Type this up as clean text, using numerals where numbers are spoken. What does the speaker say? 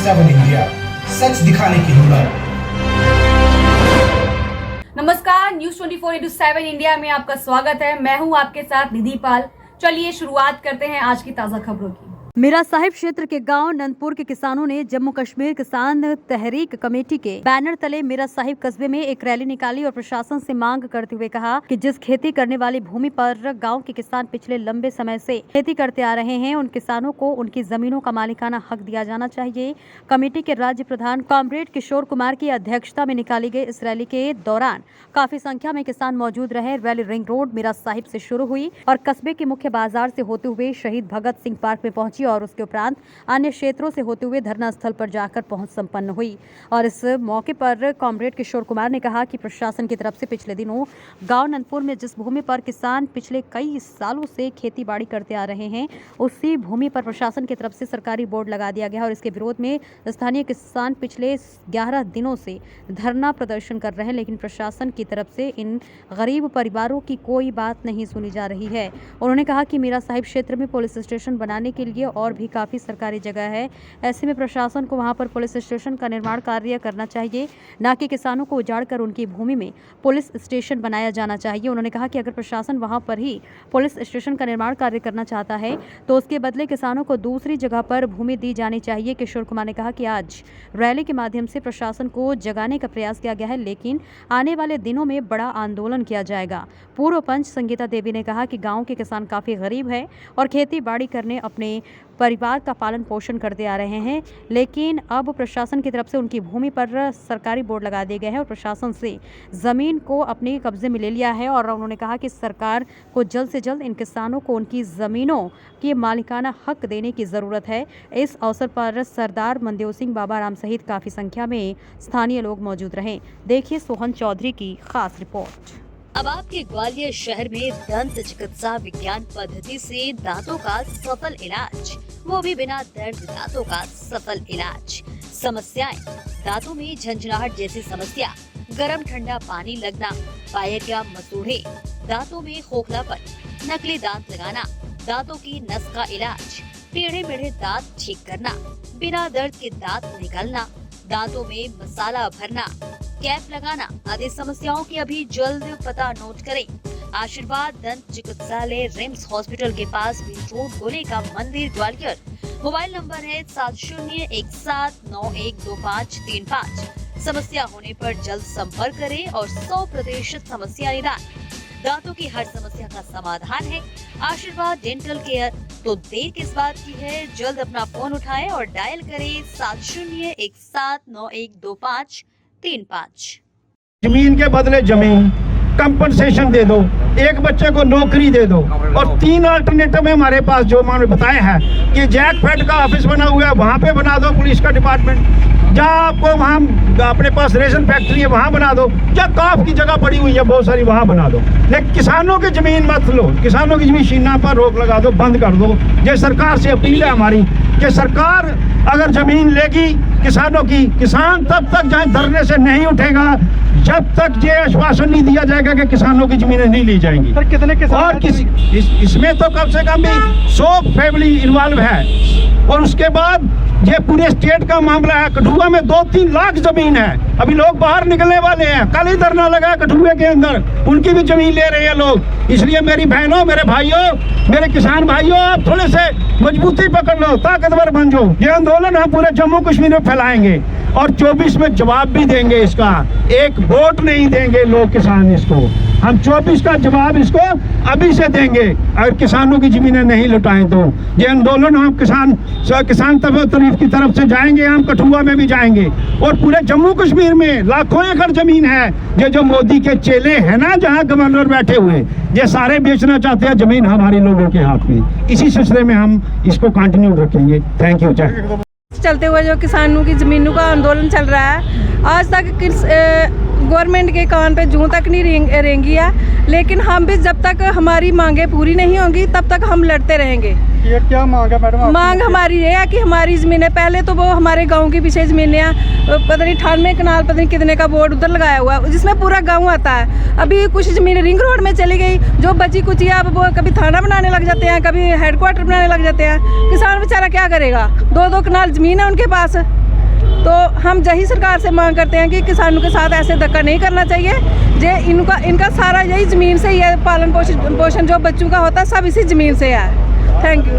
7 India, सच दिखाने की हिम्मत। नमस्कार, न्यूज 24/7 इंडिया में आपका स्वागत है। मैं हूं आपके साथ निधि पाल। चलिए शुरुआत करते हैं आज की ताजा खबरों की। मीरा साहिब क्षेत्र के गांव नंदपुर के किसानों ने जम्मू कश्मीर किसान तहरीक कमेटी के बैनर तले मीरा साहिब कस्बे में एक रैली निकाली और प्रशासन से मांग करते हुए कहा कि जिस खेती करने वाली भूमि पर गांव के किसान पिछले लंबे समय से खेती करते आ रहे हैं, उन किसानों को उनकी जमीनों का मालिकाना हक दिया जाना चाहिए। कमेटी के राज्य प्रधान कॉमरेड किशोर कुमार की अध्यक्षता में निकाली गई इस रैली के दौरान काफी संख्या में किसान मौजूद रहे। Rally ring road Mira Sahib से शुरू हुई और कस्बे के मुख्य बाजार से होते हुए शहीद भगत सिंह पार्क में पहुंची और उसके उपरांत अन्य क्षेत्रों से होते हुए धरना स्थल पर जाकर पहुंच संपन्न हुई। और इस मौके पर कॉमरेड किशोर कुमार ने कहा कि प्रशासन की तरफ से पिछले दिनों गांव नंदपुर में जिस भूमि पर किसान पिछले कई सालों से खेती बाड़ी करते आ रहे हैं, उसी भूमि पर प्रशासन की तरफ से सरकारी बोर्ड लगा दिया गया और इसके विरोध में स्थानीय किसान पिछले 11 दिनों से धरना प्रदर्शन कर रहे हैं, लेकिन प्रशासन की तरफ से इन गरीब परिवारों की कोई बात नहीं सुनी जा रही है। उन्होंने कहा कि मीरा साहिब क्षेत्र में पुलिस स्टेशन बनाने के लिए और भी काफी सरकारी जगह है, ऐसे में प्रशासन को वहां पर पुलिस स्टेशन का निर्माण कार्य करना चाहिए, न कि किसानों को उजाड़कर उनकी भूमि में पुलिस स्टेशन बनाया जाना चाहिए। उन्होंने कहा कि अगर प्रशासन वहां पर ही पुलिस स्टेशन का निर्माण कार्य करना चाहता है तो उसके बदले किसानों को दूसरी जगह पर भूमि दी जानी चाहिए। किशोर कुमार ने कहा कि आज रैली के माध्यम से प्रशासन को जगाने का प्रयास किया गया है, लेकिन आने वाले दिनों में बड़ा आंदोलन किया जाएगा। पूर्व पंच संगीता देवी ने कहा कि गाँव के किसान काफी गरीब है और खेती बाड़ी करने अपने परिवार का पालन पोषण करते आ रहे हैं, लेकिन अब प्रशासन की तरफ से उनकी भूमि पर सरकारी बोर्ड लगा दिए गए हैं और प्रशासन से जमीन को अपने कब्जे में ले लिया है। और उन्होंने कहा कि सरकार को जल्द से जल्द इन किसानों को उनकी जमीनों की मालिकाना हक देने की जरूरत है। इस अवसर पर सरदार मनदेव सिंह बाबाराम सहित काफी संख्या में स्थानीय लोग मौजूद रहे। देखिए सोहन चौधरी की खास रिपोर्ट। अब आपके ग्वालियर शहर में दंत चिकित्सा विज्ञान पद्धति से दांतों का सफल इलाज, वो भी बिना दर्द दांतों का सफल इलाज। समस्याएं, दांतों में झंझनाहट जैसी समस्या, गर्म ठंडा पानी लगना, पायर या मसूड़े, दांतों में खोखलापन, नकली दांत लगाना, दांतों की नस का इलाज, टेढ़े मेढ़े दांत ठीक करना, बिना दर्द के दांत निकालना, दांतों में मसाला भरना, कैप लगाना आदि समस्याओं की अभी जल्द पता नोट करें। आशीर्वाद दंत चिकित्सालय रिम्स हॉस्पिटल के पास बीच रोड गोले का मंदिर ग्वालियर। मोबाइल नंबर है 7017912535। समस्या होने पर जल्द संपर्क करें और 100% समस्या निदान। दांतों की हर समस्या का समाधान है आशीर्वाद डेंटल केयर। तो देर किस बात की है, जल्द अपना फोन उठाएं और डायल करें 7017912535। जमीन के बदले जमीन, कंपनसेशन दे दो, एक बच्चे को नौकरी दे दो। और 3 अल्टरनेटिव में हमारे पास जो मैंने बताए हैं कि जैकफेड का ऑफिस बना हुआ है, वहाँ पे बना दो पुलिस का डिपार्टमेंट। जहाँ आपको वहाँ अपने पास रेशन फैक्ट्री है वहाँ बना दो, या काफ की जगह पड़ी हुई है बहुत सारी वहाँ बना दो, लेकिन किसानों की जमीन मत लो। किसानों की जमीन छीनने पर रोक लगा दो, बंद कर दो। ये सरकार से अपील है हमारी कि सरकार अगर जमीन लेगी किसानों की, किसान तब तक जहाँ धरने से नहीं उठेगा जब तक ये आश्वासन नहीं दिया जाएगा कि किसानों की जमीनें नहीं ली जाएंगी। सर कितने किसान और इसमें तो कम से कम भी 100 फैमिली इन्वॉल्व है। और उसके बाद ये पूरे स्टेट का मामला है। कठुआ में 2-3 लाख जमीन है, अभी लोग बाहर निकलने वाले हैं। कल ही धरना लगा कठुए के अंदर, उनकी भी जमीन ले रहे हैं लोग। इसलिए मेरी बहनों, मेरे भाइयों, मेरे किसान भाइयों, आप थोड़े से मजबूती पकड़ लो, ताकतवर बन जाओ। ये आंदोलन हम पूरे जम्मू कश्मीर में फैलाएंगे और 24 में जवाब भी देंगे इसका। एक वोट नहीं देंगे लोग किसान इसको, हम 24 का जवाब इसको अभी से देंगे। अगर किसानों की जमीनें नहीं लुटाएं तो ये आंदोलन हम किसान तरीफ की तरफ से जाएंगे, हम कठुआ में भी जाएंगे। और पूरे जम्मू कश्मीर में लाखों एकड़ जमीन है, ये जो मोदी के चेले हैं ना, जहाँ गवर्नर बैठे हुए, ये सारे बेचना चाहते हैं जमीन हमारे लोगों के हाथ में। इसी सिलसिले में हम इसको कंटिन्यू रखेंगे। Thank you. चलते हुए जो किसानों की जमीनों का आंदोलन चल रहा है, आज तक गवर्नमेंट के कान पे जूं तक नहीं रेंगी है, लेकिन हम भी जब तक हमारी मांगे पूरी नहीं होंगी तब तक हम लड़ते रहेंगे। ये क्या मांग है मैडम? मांग हमारी ये है कि हमारी ज़मीनें, पहले तो वो हमारे गांव के पीछे ज़मीनें हैं, पता नहीं 98 कनाल पता नहीं कितने का बोर्ड उधर लगाया हुआ है जिसमें पूरा गांव आता है। अभी कुछ ज़मीनें रिंग रोड में चली गई, जो बची कुछ है अब वो कभी थाना बनाने लग जाते हैं, कभी हेडक्वार्टर बनाने लग जाते हैं। किसान बेचारा क्या करेगा? 2-2 कनाल ज़मीन है उनके पास, तो हम यही सरकार से मांग करते हैं कि किसानों के साथ ऐसे धक्का नहीं करना चाहिए। जे इनका सारा यही ज़मीन से ही है, पालन पोषण जो बच्चों का होता है सब इसी ज़मीन से है। Thank you.